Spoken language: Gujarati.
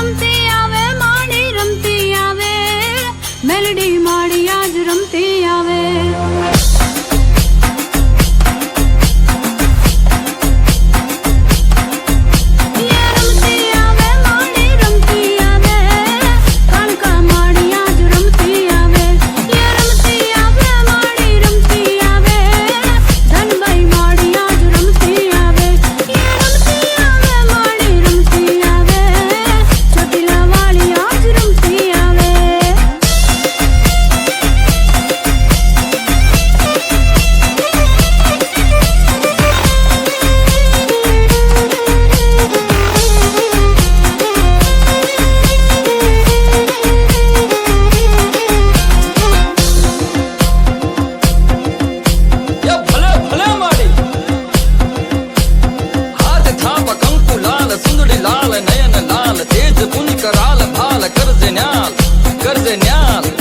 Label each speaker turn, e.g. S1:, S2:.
S1: રમતી આવે માડી રમતી આવે મેલડી માડી આજ રમતી આવે
S2: લાલ નયન લાલ તેજ પુન કરાલ ભાલ કરજે ન્યાલ